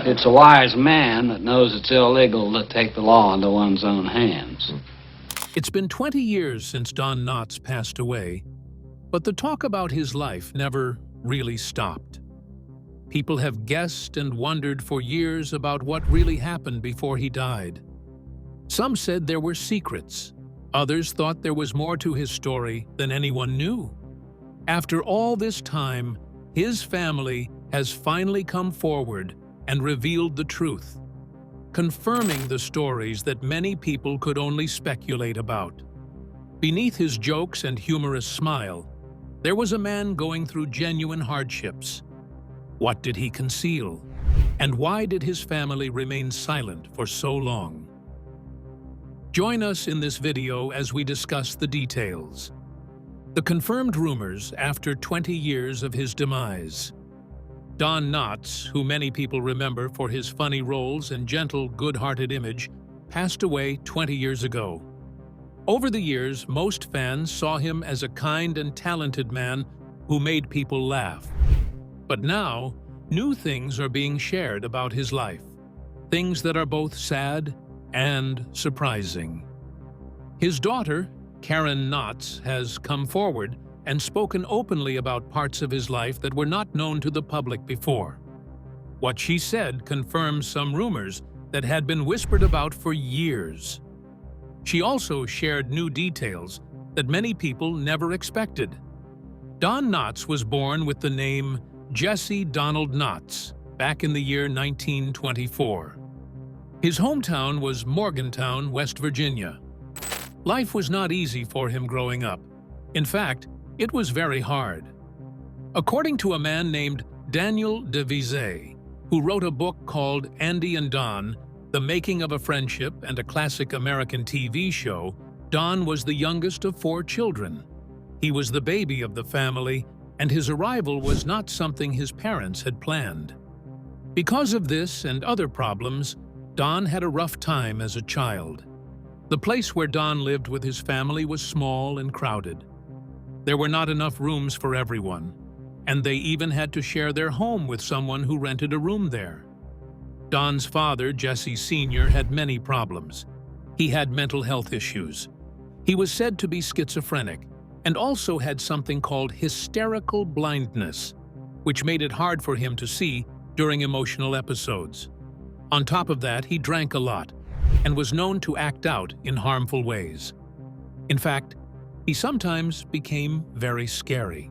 It's a wise man that knows it's illegal to take the law into one's own hands. It's been 20 years since Don Knotts passed away, but the talk about his life never really stopped. People have guessed and wondered for years about what really happened before he died. Some said there were secrets. Others thought there was more to his story than anyone knew. After all this time, his family has finally come forward and revealed the truth, confirming the stories that many people could only speculate about. Beneath his jokes and humorous smile, there was a man going through genuine hardships. What did he conceal? And why did his family remain silent for so long? Join us in this video as we discuss the details. The confirmed rumors after 20 years of his demise. Don Knotts, who many people remember for his funny roles and gentle, good-hearted image, passed away 20 years ago. Over the years, most fans saw him as a kind and talented man who made people laugh. But now, new things are being shared about his life, things that are both sad and surprising. His daughter, Karen Knotts, has come forward and spoken openly about parts of his life that were not known to the public before. What she said confirms some rumors that had been whispered about for years. She also shared new details that many people never expected. Don Knotts was born with the name Jesse Donald Knotts back in the year 1924. His hometown was Morgantown, West Virginia. Life was not easy for him growing up. In fact, it was very hard. According to a man named Daniel DeVise, who wrote a book called Andy and Don, The Making of a Friendship and a classic American TV show, Don was the youngest of 4 children. He was the baby of the family, and his arrival was not something his parents had planned. Because of this and other problems, Don had a rough time as a child. The place where Don lived with his family was small and crowded. There were not enough rooms for everyone, and they even had to share their home with someone who rented a room there. Don's father, Jesse Sr., had many problems. He had mental health issues. He was said to be schizophrenic and also had something called hysterical blindness, which made it hard for him to see during emotional episodes. On top of that, he drank a lot and was known to act out in harmful ways. In fact, he sometimes became very scary.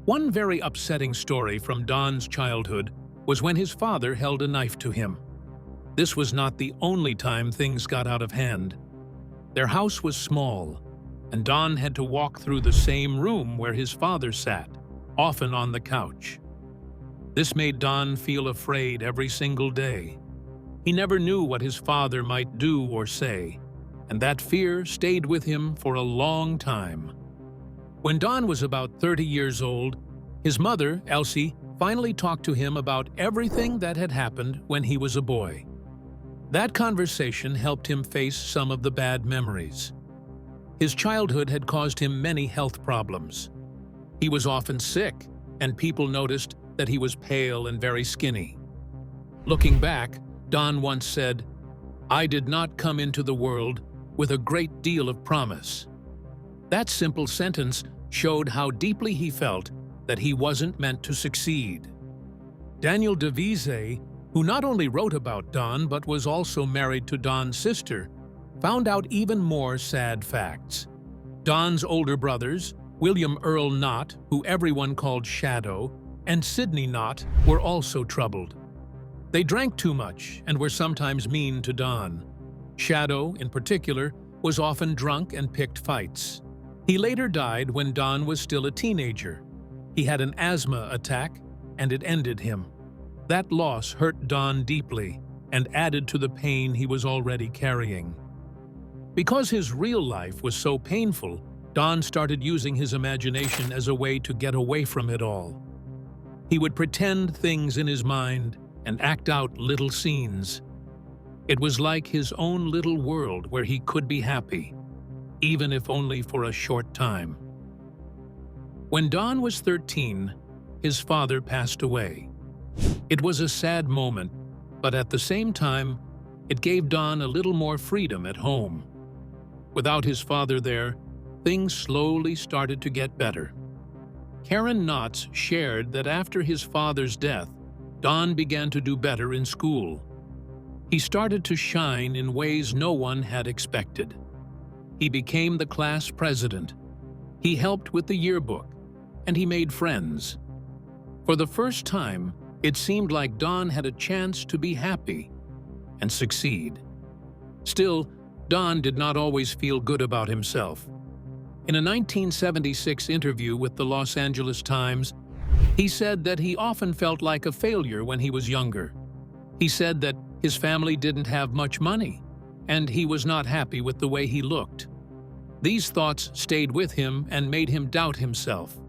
One very upsetting story from Don's childhood was when his father held a knife to him. This was not the only time things got out of hand. Their house was small, and Don had to walk through the same room where his father sat, often on the couch. This made Don feel afraid every single day. He never knew what his father might do or say, and that fear stayed with him for a long time. When Don was about 30 years old, his mother, Elsie, finally talked to him about everything that had happened when he was a boy. That conversation helped him face some of the bad memories. His childhood had caused him many health problems. He was often sick, and people noticed that he was pale and very skinny. Looking back, Don once said, "I did not come into the world with a great deal of promise." That simple sentence showed how deeply he felt that he wasn't meant to succeed. Daniel DeVise, who not only wrote about Don but was also married to Don's sister, found out even more sad facts. Don's older brothers, William Earl Knott, who everyone called Shadow, and Sidney Knott, were also troubled. They drank too much and were sometimes mean to Don. Shadow, in particular, was often drunk and picked fights. He later died when Don was still a teenager. He had an asthma attack, and it ended him. That loss hurt Don deeply and added to the pain he was already carrying. Because his real life was so painful, Don started using his imagination as a way to get away from it all. He would pretend things in his mind and act out little scenes. It was like his own little world where he could be happy, even if only for a short time. When Don was 13, his father passed away. It was a sad moment, but at the same time, it gave Don a little more freedom at home. Without his father there, things slowly started to get better. Karen Knotts shared that after his father's death, Don began to do better in school. He started to shine in ways no one had expected. He became the class president. He helped with the yearbook, and he made friends. For the first time, it seemed like Don had a chance to be happy and succeed. Still, Don did not always feel good about himself. In a 1976 interview with the Los Angeles Times, he said that he often felt like a failure when he was younger. He said that his family didn't have much money, and he was not happy with the way he looked. These thoughts stayed with him and made him doubt himself.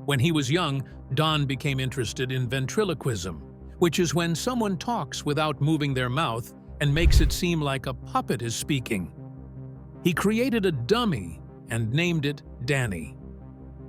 When he was young, Don became interested in ventriloquism, which is when someone talks without moving their mouth and makes it seem like a puppet is speaking. He created a dummy and named it Danny.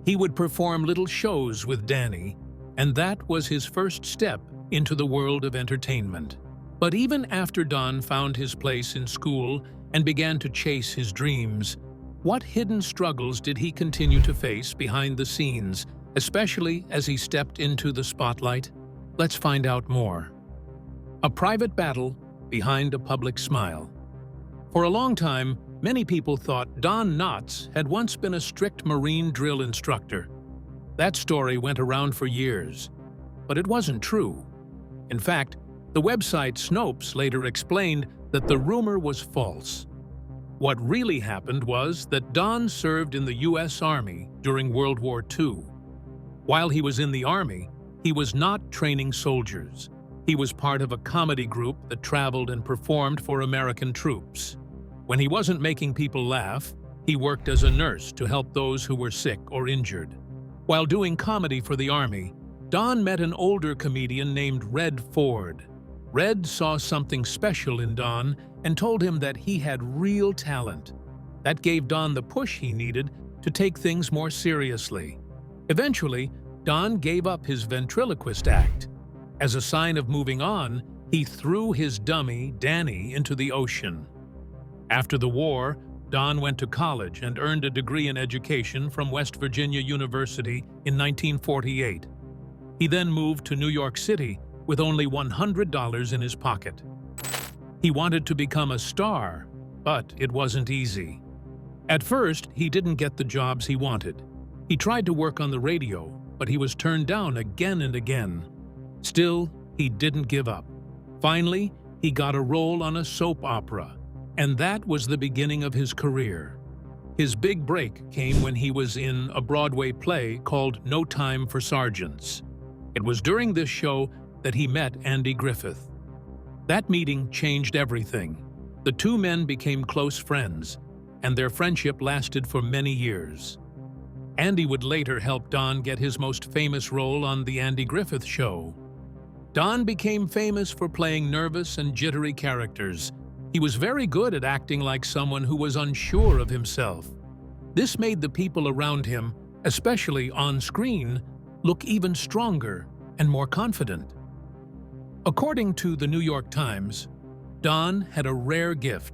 He would perform little shows with Danny, and that was his first step into the world of entertainment. But even after Don found his place in school and began to chase his dreams, what hidden struggles did he continue to face behind the scenes, especially as he stepped into the spotlight? Let's find out more. A private battle behind a public smile. For a long time, many people thought Don Knotts had once been a strict Marine drill instructor. That story went around for years, but it wasn't true. In fact, the website Snopes later explained that the rumor was false. What really happened was that Don served in the U.S. Army during World War II. While he was in the Army, he was not training soldiers. He was part of a comedy group that traveled and performed for American troops. When he wasn't making people laugh, he worked as a nurse to help those who were sick or injured. While doing comedy for the Army, Don met an older comedian named Red Ford. Red saw something special in Don and told him that he had real talent. That gave Don the push he needed to take things more seriously. Eventually, Don gave up his ventriloquist act. As a sign of moving on, he threw his dummy, Danny, into the ocean. After the war, Don went to college and earned a degree in education from West Virginia University in 1948. He then moved to New York City with only $100 in his pocket. He wanted to become a star, but it wasn't easy. At first, he didn't get the jobs he wanted. He tried to work on the radio, but he was turned down again and again. Still, he didn't give up. Finally, he got a role on a soap opera, and that was the beginning of his career. His big break came when he was in a Broadway play called No Time for Sergeants. It was during this show that he met Andy Griffith. That meeting changed everything. The two men became close friends, and their friendship lasted for many years. Andy would later help Don get his most famous role on The Andy Griffith Show. Don became famous for playing nervous and jittery characters. He was very good at acting like someone who was unsure of himself. This made the people around him, especially on screen, look even stronger and more confident. According to the New York Times, Don had a rare gift.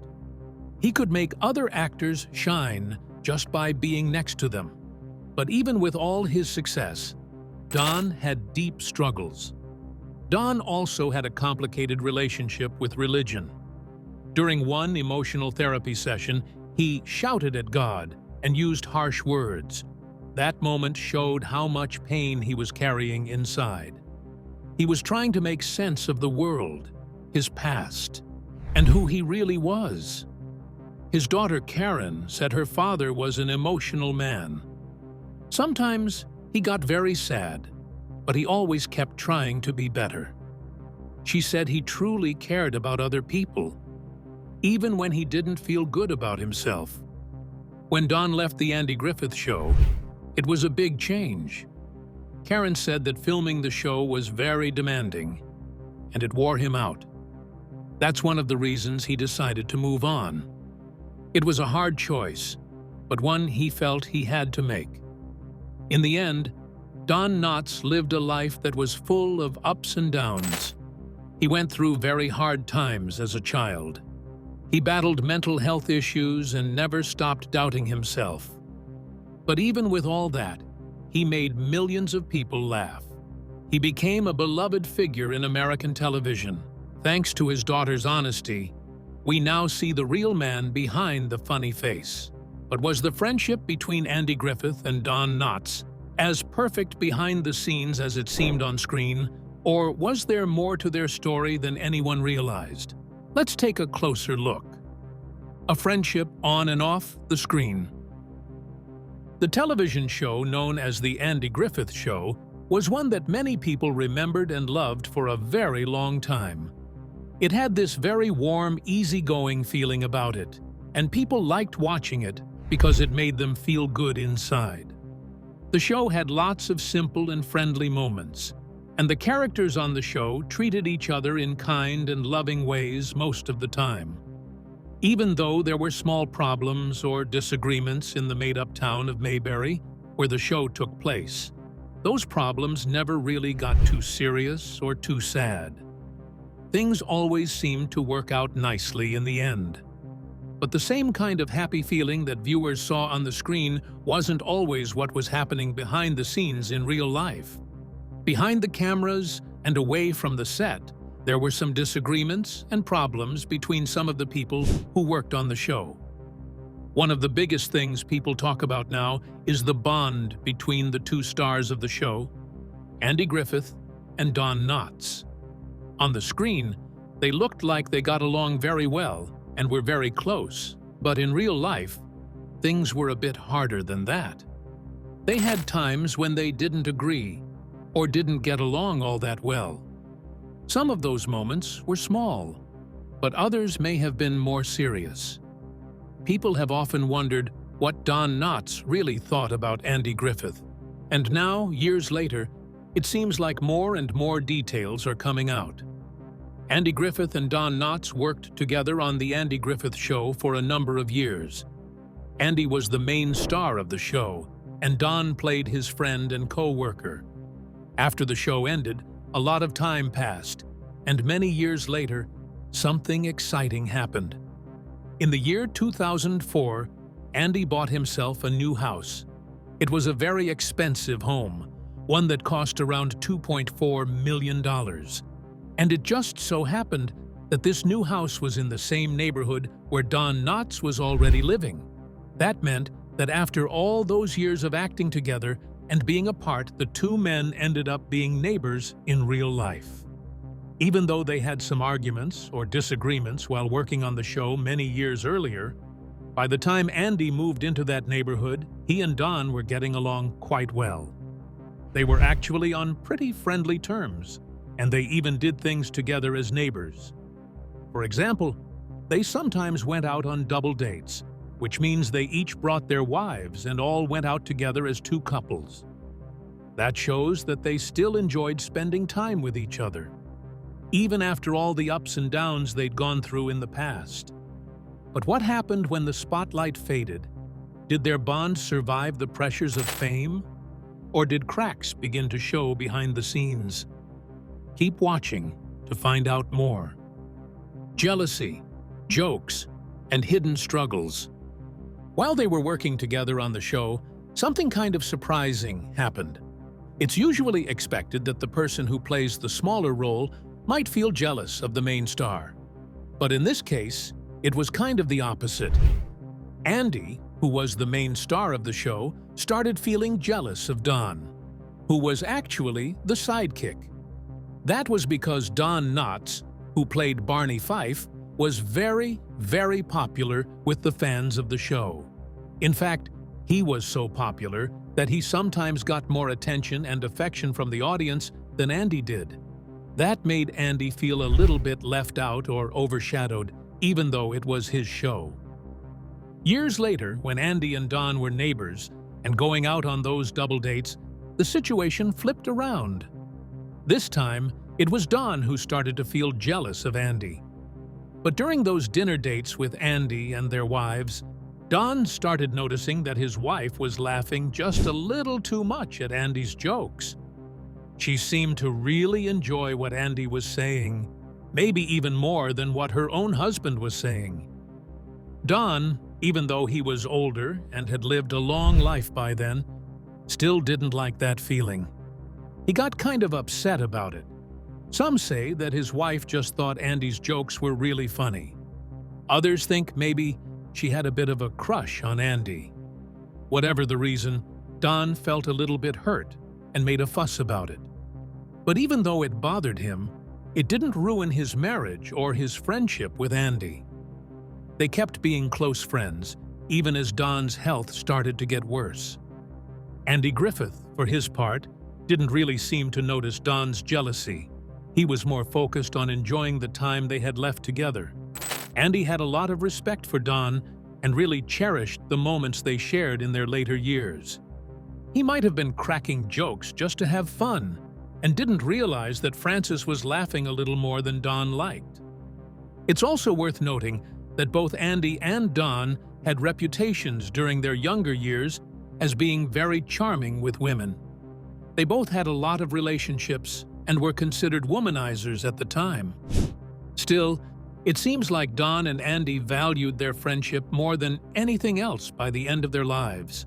He could make other actors shine just by being next to them. But even with all his success, Don had deep struggles. Don also had a complicated relationship with religion. During one emotional therapy session, he shouted at God and used harsh words. That moment showed how much pain he was carrying inside. He was trying to make sense of the world, his past, and who he really was. His daughter Karen said her father was an emotional man. Sometimes he got very sad, but he always kept trying to be better. She said he truly cared about other people, even when he didn't feel good about himself. When Don left the Andy Griffith Show, it was a big change. Karen said that filming the show was very demanding, and it wore him out. That's one of the reasons he decided to move on. It was a hard choice, but one he felt he had to make. In the end, Don Knotts lived a life that was full of ups and downs. He went through very hard times as a child. He battled mental health issues and never stopped doubting himself. But even with all that, he made millions of people laugh. He became a beloved figure in American television. Thanks to his daughter's honesty, we now see the real man behind the funny face. But was the friendship between Andy Griffith and Don Knotts as perfect behind the scenes as it seemed on screen, or was there more to their story than anyone realized? Let's take a closer look. A friendship on and off the screen. The television show known as The Andy Griffith Show was one that many people remembered and loved for a very long time. It had this very warm, easygoing feeling about it, and people liked watching it because it made them feel good inside. The show had lots of simple and friendly moments, and the characters on the show treated each other in kind and loving ways most of the time. Even though there were small problems or disagreements in the made-up town of Mayberry, where the show took place, those problems never really got too serious or too sad. Things always seemed to work out nicely in the end. But the same kind of happy feeling that viewers saw on the screen wasn't always what was happening behind the scenes in real life. Behind the cameras and away from the set, there were some disagreements and problems between some of the people who worked on the show. One of the biggest things people talk about now is the bond between the two stars of the show, Andy Griffith and Don Knotts. On the screen, they looked like they got along very well and were very close, but in real life, things were a bit harder than that. They had times when they didn't agree or didn't get along all that well. Some of those moments were small, but others may have been more serious. People have often wondered what Don Knotts really thought about Andy Griffith, and now, years later, it seems like more and more details are coming out. Andy Griffith and Don Knotts worked together on The Andy Griffith Show for a number of years. Andy was the main star of the show, and Don played his friend and co-worker. After the show ended, a lot of time passed, and many years later, something exciting happened. In the year 2004, Andy bought himself a new house. It was a very expensive home, one that cost around $2.4 million. And it just so happened that this new house was in the same neighborhood where Don Knotts was already living. That meant that after all those years of acting together and being apart, the two men ended up being neighbors in real life. Even though they had some arguments or disagreements while working on the show many years earlier, by the time Andy moved into that neighborhood, he and Don were getting along quite well. They were actually on pretty friendly terms, and they even did things together as neighbors. For example, they sometimes went out on double dates, which means they each brought their wives and all went out together as two couples. That shows that they still enjoyed spending time with each other, even after all the ups and downs they'd gone through in the past. But what happened when the spotlight faded? Did their bond survive the pressures of fame? Or did cracks begin to show behind the scenes? Keep watching to find out more. Jealousy, jokes, and hidden struggles. While they were working together on the show, something kind of surprising happened. It's usually expected that the person who plays the smaller role might feel jealous of the main star. But in this case, it was kind of the opposite. Andy, who was the main star of the show, started feeling jealous of Don, who was actually the sidekick. That was because Don Knotts, who played Barney Fife, was very, very popular with the fans of the show. In fact, he was so popular that he sometimes got more attention and affection from the audience than Andy did. That made Andy feel a little bit left out or overshadowed, even though it was his show. Years later, when Andy and Don were neighbors and going out on those double dates, the situation flipped around. This time, it was Don who started to feel jealous of Andy. But during those dinner dates with Andy and their wives, Don started noticing that his wife was laughing just a little too much at Andy's jokes. She seemed to really enjoy what Andy was saying, maybe even more than what her own husband was saying. Don, even though he was older and had lived a long life by then, still didn't like that feeling. He got kind of upset about it. Some say that his wife just thought Andy's jokes were really funny. Others think maybe she had a bit of a crush on Andy. Whatever the reason, Don felt a little bit hurt and made a fuss about it. But even though it bothered him, it didn't ruin his marriage or his friendship with Andy. They kept being close friends, even as Don's health started to get worse. Andy Griffith, for his part, didn't really seem to notice Don's jealousy. He was more focused on enjoying the time they had left together. Andy had a lot of respect for Don and really cherished the moments they shared in their later years. He might have been cracking jokes just to have fun and didn't realize that Frances was laughing a little more than Don liked. It's also worth noting that both Andy and Don had reputations during their younger years as being very charming with women. They both had a lot of relationships and were considered womanizers at the time. Still, it seems like Don and Andy valued their friendship more than anything else by the end of their lives.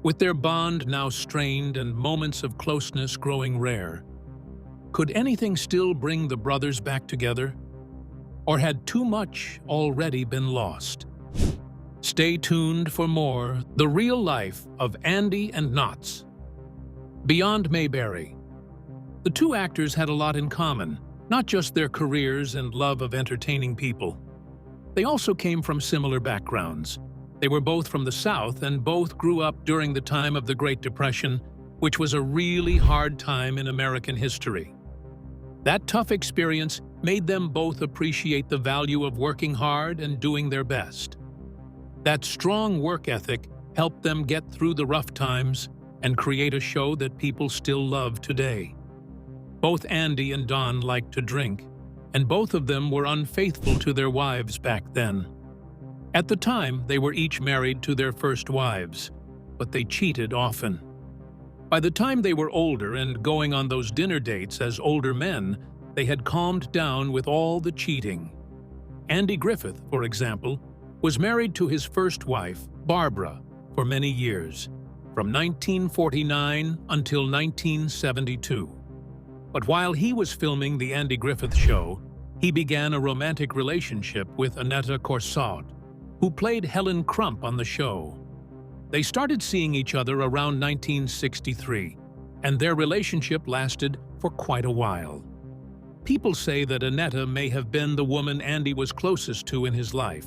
With their bond now strained and moments of closeness growing rare, could anything still bring the brothers back together? Or had too much already been lost? Stay tuned for more The Real Life of Andy and Knots. Beyond Mayberry. The two actors had a lot in common, not just their careers and love of entertaining people. They also came from similar backgrounds. They were both from the South and both grew up during the time of the Great Depression, which was a really hard time in American history. That tough experience made them both appreciate the value of working hard and doing their best. That strong work ethic helped them get through the rough times and create a show that people still love today. Both Andy and Don liked to drink, and both of them were unfaithful to their wives back then. At the time, they were each married to their first wives, but they cheated often. By the time they were older and going on those dinner dates as older men, they had calmed down with all the cheating. Andy Griffith, for example, was married to his first wife, Barbara, for many years, from 1949 until 1972. But while he was filming The Andy Griffith Show, he began a romantic relationship with Annetta Corsaut, who played Helen Crump on the show. They started seeing each other around 1963, and their relationship lasted for quite a while. People say that Annetta may have been the woman Andy was closest to in his life,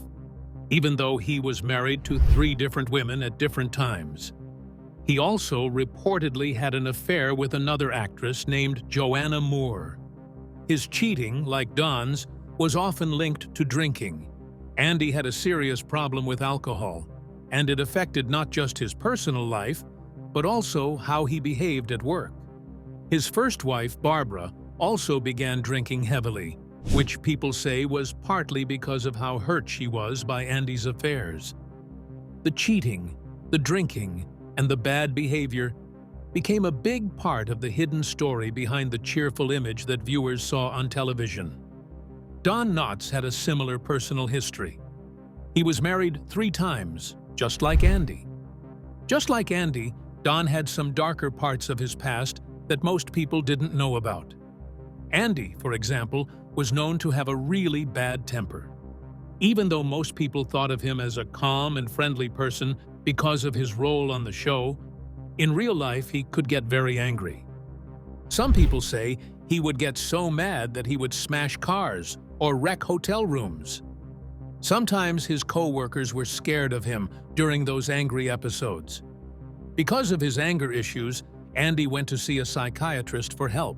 even though he was married to 3 different women at different times. He also reportedly had an affair with another actress named Joanna Moore. His cheating, like Don's, was often linked to drinking. Andy had a serious problem with alcohol, and it affected not just his personal life, but also how he behaved at work. His first wife, Barbara, also began drinking heavily, which people say was partly because of how hurt she was by Andy's affairs. The cheating, the drinking, and the bad behavior became a big part of the hidden story behind the cheerful image that viewers saw on television. Don Knotts had a similar personal history. He was married 3 times, just like Andy. Just like Andy, Don had some darker parts of his past that most people didn't know about. Andy, for example, was known to have a really bad temper. Even though most people thought of him as a calm and friendly person because of his role on the show, in real life he could get very angry. Some people say he would get so mad that he would smash cars or wreck hotel rooms. Sometimes his co-workers were scared of him during those angry episodes. Because of his anger issues, Andy went to see a psychiatrist for help.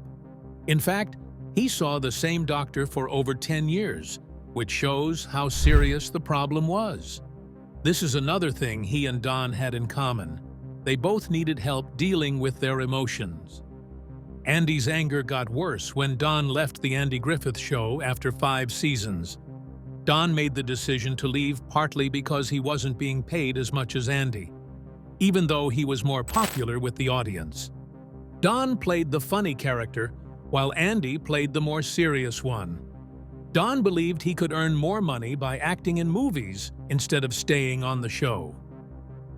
In fact, he saw the same doctor for over 10 years, which shows how serious the problem was. This is another thing he and Don had in common. They both needed help dealing with their emotions. Andy's anger got worse when Don left The Andy Griffith Show after 5 seasons. Don made the decision to leave partly because he wasn't being paid as much as Andy, even though he was more popular with the audience. Don played the funny character, while Andy played the more serious one. Don believed he could earn more money by acting in movies instead of staying on the show.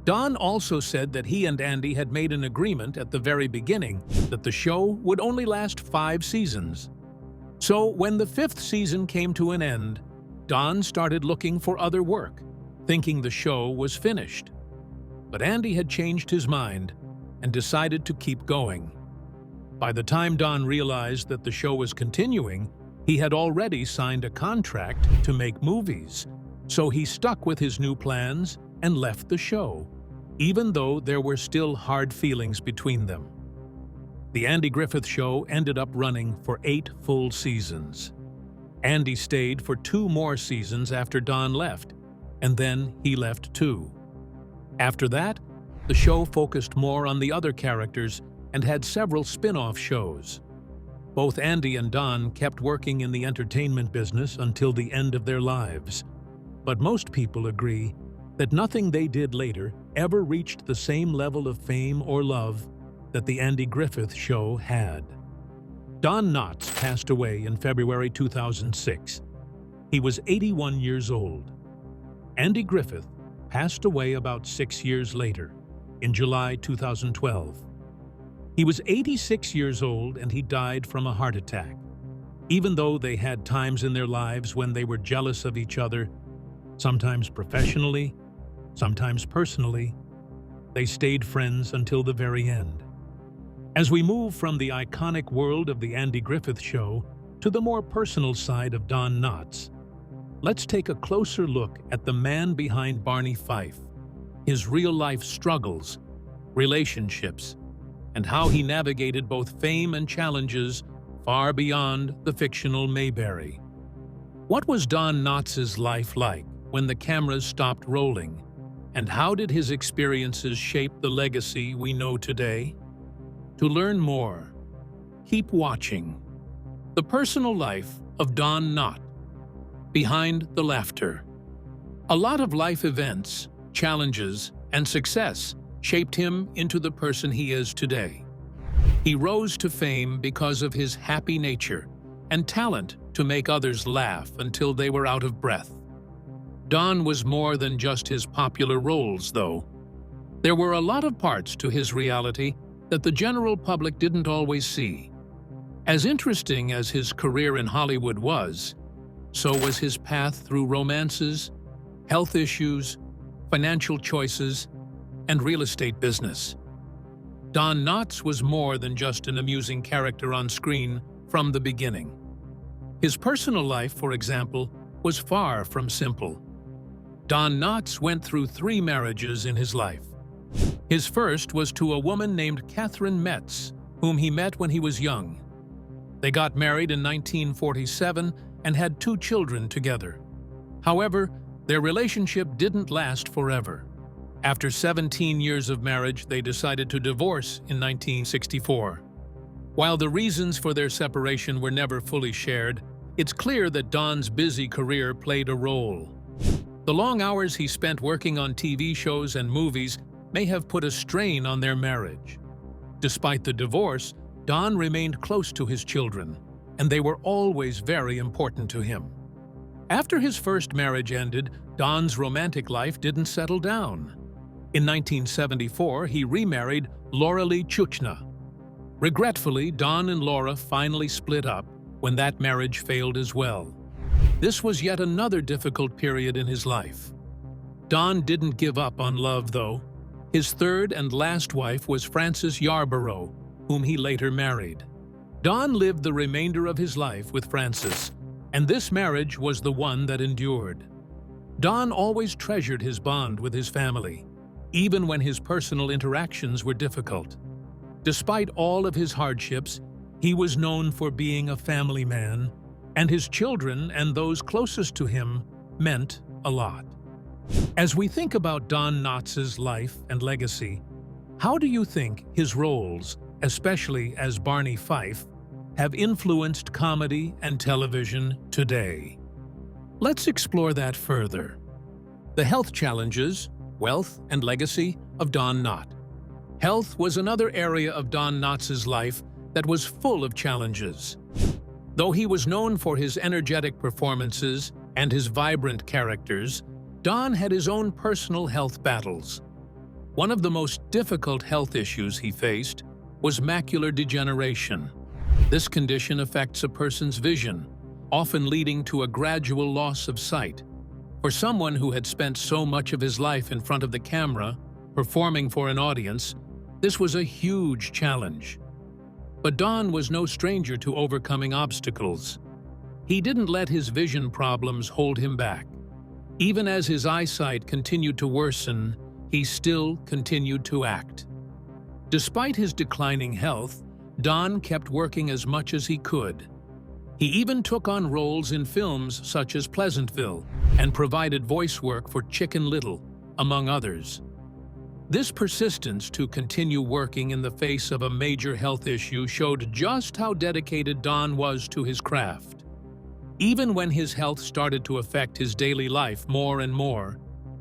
Don also said that he and Andy had made an agreement at the very beginning that the show would only last 5 seasons. So when the 5th season came to an end, Don started looking for other work, thinking the show was finished. But Andy had changed his mind and decided to keep going. By the time Don realized that the show was continuing, he had already signed a contract to make movies, so he stuck with his new plans and left the show, even though there were still hard feelings between them. The Andy Griffith Show ended up running for 8 full seasons. Andy stayed for 2 more seasons after Don left, and then he left too. After that, the show focused more on the other characters and had several spin-off shows. Both Andy and Don kept working in the entertainment business until the end of their lives. But most people agree that nothing they did later ever reached the same level of fame or love that the Andy Griffith Show had. Don Knotts passed away in February 2006. He was 81 years old. Andy Griffith passed away about 6 years later, in July 2012. He was 86 years old and he died from a heart attack. Even though they had times in their lives when they were jealous of each other, sometimes professionally, sometimes personally, they stayed friends until the very end. As we move from the iconic world of the Andy Griffith Show to the more personal side of Don Knotts, let's take a closer look at the man behind Barney Fife, his real-life struggles, relationships, and how he navigated both fame and challenges far beyond the fictional Mayberry. What was Don Knotts' life like when the cameras stopped rolling, and how did his experiences shape the legacy we know today? To learn more, keep watching. The personal life of Don Knotts. Behind the laughter. A lot of life events, challenges, and success shaped him into the person he is today. He rose to fame because of his happy nature and talent to make others laugh until they were out of breath. Don was more than just his popular roles, though. There were a lot of parts to his reality that the general public didn't always see. As interesting as his career in Hollywood was, so was his path through romances, health issues, financial choices, and real estate business. Don Knotts was more than just an amusing character on screen from the beginning. His personal life, for example, was far from simple. Don Knotts went through 3 marriages in his life. His first was to a woman named Catherine Metz, whom he met when he was young. They got married in 1947 and had 2 children together. However, their relationship didn't last forever. After 17 years of marriage, they decided to divorce in 1964. While the reasons for their separation were never fully shared, it's clear that Don's busy career played a role. The long hours he spent working on TV shows and movies may have put a strain on their marriage. Despite the divorce, Don remained close to his children, and they were always very important to him. After his first marriage ended, Don's romantic life didn't settle down. In 1974, he remarried Laura Lee Chuchna. Regretfully, Don and Laura finally split up when that marriage failed as well. This was yet another difficult period in his life. Don didn't give up on love, though. His third and last wife was Frances Yarborough, whom he later married. Don lived the remainder of his life with Frances, and this marriage was the one that endured. Don always treasured his bond with his family, even when his personal interactions were difficult. Despite all of his hardships, he was known for being a family man, and his children and those closest to him meant a lot. As we think about Don Knotts' life and legacy, how do you think his roles, especially as Barney Fife, have influenced comedy and television today? Let's explore that further. The health challenges, wealth, and legacy of Don Knotts. Health was another area of Don Knotts' life that was full of challenges. Though he was known for his energetic performances and his vibrant characters, Don had his own personal health battles. One of the most difficult health issues he faced was macular degeneration. This condition affects a person's vision, often leading to a gradual loss of sight. For someone who had spent so much of his life in front of the camera, performing for an audience, this was a huge challenge. But Don was no stranger to overcoming obstacles. He didn't let his vision problems hold him back. Even as his eyesight continued to worsen, he still continued to act. Despite his declining health, Don kept working as much as he could. He even took on roles in films such as Pleasantville and provided voice work for Chicken Little, among others. This persistence to continue working in the face of a major health issue showed just how dedicated Don was to his craft. Even when his health started to affect his daily life more and more,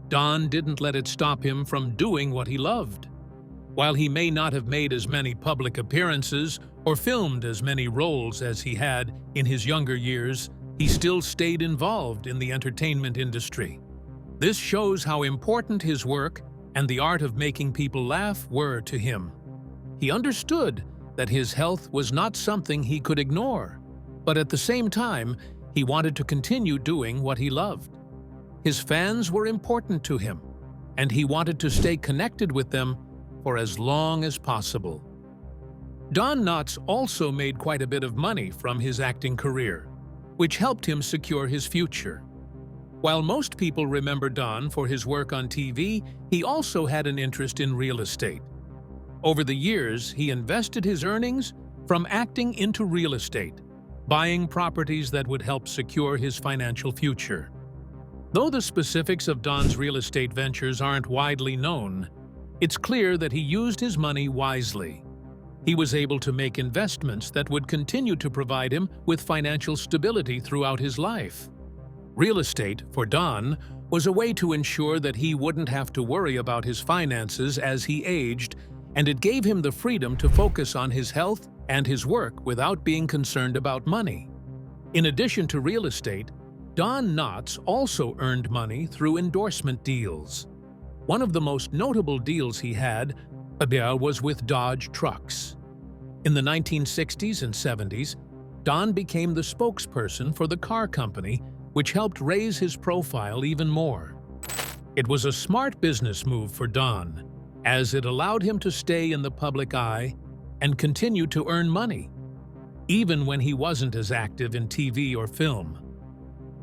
Don didn't let it stop him from doing what he loved. While he may not have made as many public appearances or filmed as many roles as he had in his younger years, he still stayed involved in the entertainment industry. This shows how important his work and the art of making people laugh were to him. He understood that his health was not something he could ignore, but at the same time, he wanted to continue doing what he loved. His fans were important to him, and he wanted to stay connected with them for as long as possible. Don Knotts also made quite a bit of money from his acting career, which helped him secure his future. While most people remember Don for his work on TV, he also had an interest in real estate. Over the years, he invested his earnings from acting into real estate, buying properties that would help secure his financial future. Though the specifics of Don's real estate ventures aren't widely known, it's clear that he used his money wisely. He was able to make investments that would continue to provide him with financial stability throughout his life. Real estate, for Don, was a way to ensure that he wouldn't have to worry about his finances as he aged, and it gave him the freedom to focus on his health and his work without being concerned about money. In addition to real estate, Don Knotts also earned money through endorsement deals. One of the most notable deals he had was with Dodge trucks. In the 1960s and 70s, Don became the spokesperson for the car company, which helped raise his profile even more. It was a smart business move for Don, as it allowed him to stay in the public eye and continue to earn money, even when he wasn't as active in TV or film.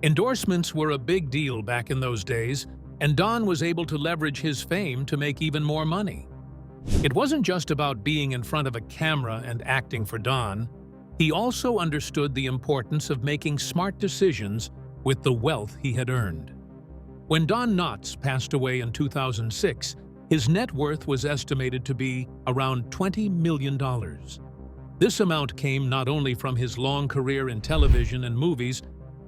Endorsements were a big deal back in those days, and Don was able to leverage his fame to make even more money. It wasn't just about being in front of a camera and acting for Don. He also understood the importance of making smart decisions with the wealth he had earned. When Don Knotts passed away in 2006, his net worth was estimated to be around $20 million. This amount came not only from his long career in television and movies,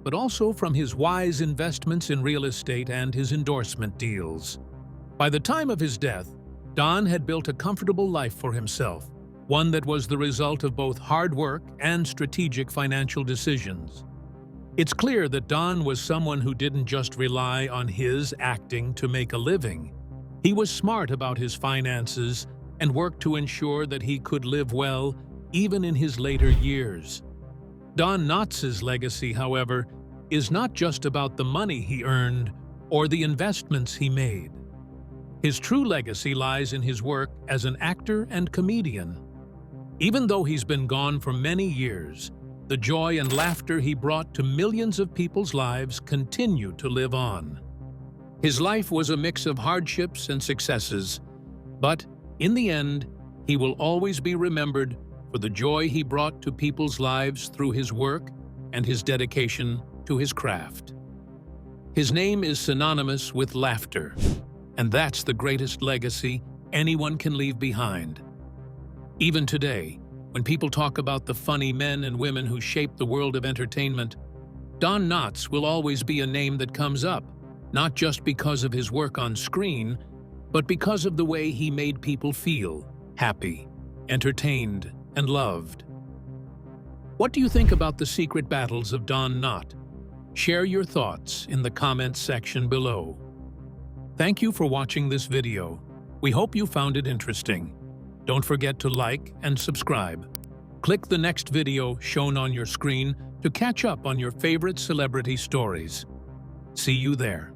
but also from his wise investments in real estate and his endorsement deals. By the time of his death, Don had built a comfortable life for himself, one that was the result of both hard work and strategic financial decisions. It's clear that Don was someone who didn't just rely on his acting to make a living. He was smart about his finances and worked to ensure that he could live well even in his later years. Don Knotts' legacy, however, is not just about the money he earned or the investments he made. His true legacy lies in his work as an actor and comedian. Even though he's been gone for many years, the joy and laughter he brought to millions of people's lives continue to live on. His life was a mix of hardships and successes, but in the end, he will always be remembered for the joy he brought to people's lives through his work and his dedication to his craft. His name is synonymous with laughter, and that's the greatest legacy anyone can leave behind. Even today, when people talk about the funny men and women who shaped the world of entertainment, Don Knotts will always be a name that comes up, not just because of his work on screen, but because of the way he made people feel happy, entertained, and loved. What do you think about the secret battles of Don Knott? Share your thoughts in the comments section below. Thank you for watching this video. We hope you found it interesting. Don't forget to like and subscribe. Click the next video shown on your screen to catch up on your favorite celebrity stories. See you there.